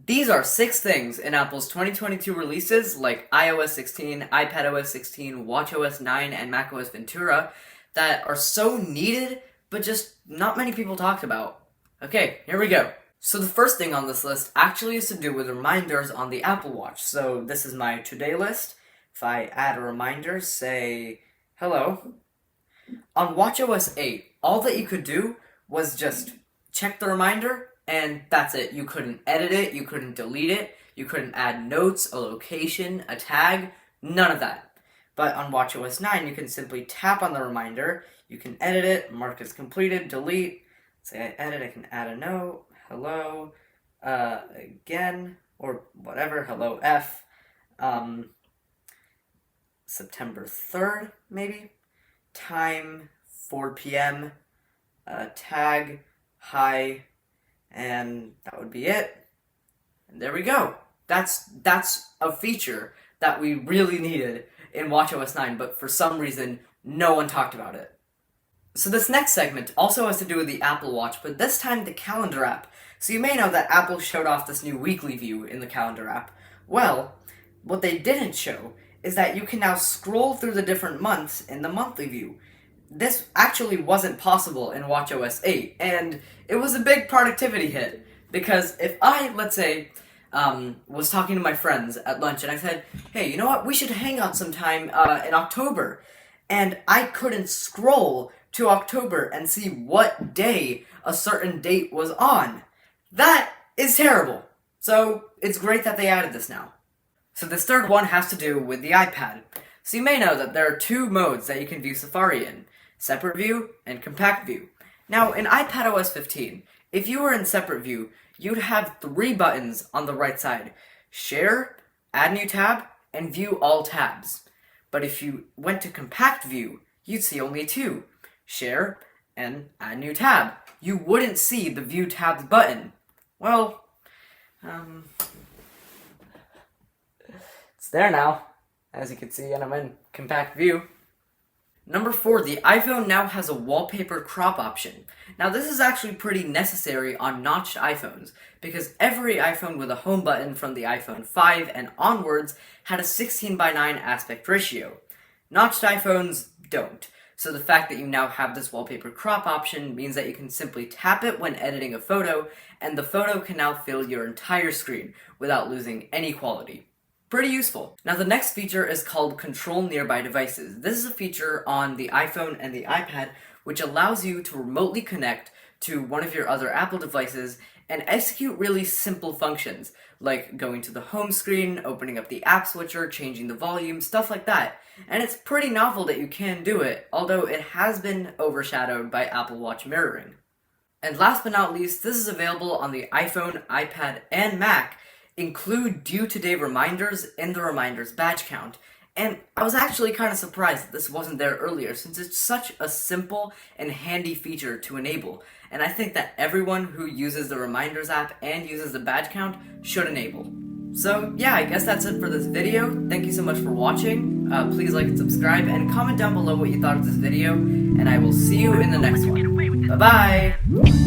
These are 6 things in Apple's 2022 releases like iOS 16, iPadOS 16, watchOS 9, and macOS Ventura that are so needed, but just not many people talked about. Okay, here we go. So the first thing on this list actually is to do with reminders on the Apple Watch. So this is my today list. If I add a reminder, say hello. On watchOS 8, all that you could do was just check the reminder, and that's it. You couldn't edit it, you couldn't delete it, you couldn't add notes, a location, a tag, none of that. But on watchOS 9, you can simply tap on the reminder, you can edit it, mark as completed, delete, say I edit, I can add a note, hello, again, or whatever, hello F, September 3rd, maybe, time, 4 p.m., tag, hi, and that would be it. And there we go. That's a feature that we really needed in watchOS 9, but for some reason, no one talked about it. So this next segment also has to do with the Apple Watch, but this time the Calendar app. So you may know that Apple showed off this new weekly view in the Calendar app. Well, what they didn't show is that you can now scroll through the different months in the monthly view. This actually wasn't possible in watchOS 8, and it was a big productivity hit, because if I, let's say, was talking to my friends at lunch and I said, hey, you know what, we should hang out sometime in October, and I couldn't scroll to October and see what day a certain date was on. That is terrible. So it's great that they added this now. So this third one has to do with the iPad. So you may know that there are 2 modes that you can view Safari in, Separate View and Compact View. Now in iPadOS 15, if you were in Separate View, you'd have 3 buttons on the right side, Share, Add New Tab, and View All Tabs. But if you went to Compact View, you'd see only 2, Share and Add New Tab. You wouldn't see the View Tabs button. Well, it's there now, as you can see, and I'm in Compact View. Number 4, the iPhone now has a Wallpaper Crop Option. Now this is actually pretty necessary on notched iPhones, because every iPhone with a home button from the iPhone 5 and onwards had a 16:9 aspect ratio. Notched iPhones don't. So the fact that you now have this Wallpaper Crop Option means that you can simply tap it when editing a photo, and the photo can now fill your entire screen without losing any quality. Pretty useful. Now the next feature is called Control Nearby Devices. This is a feature on the iPhone and the iPad which allows you to remotely connect to one of your other Apple devices and execute really simple functions, like going to the home screen, opening up the app switcher, changing the volume, stuff like that. And it's pretty novel that you can do it, although it has been overshadowed by Apple Watch mirroring. And last but not least, this is available on the iPhone, iPad, and Mac. Include due today reminders in the reminders badge count. And I was actually kind of surprised that this wasn't there earlier, since it's such a simple and handy feature to enable. And I think that everyone who uses the reminders app and uses the badge count should enable. So yeah, I guess that's it for this video. Thank you so much for watching. Please like and subscribe, and comment down below what you thought of this video, and I will see you in the next one. Bye-bye!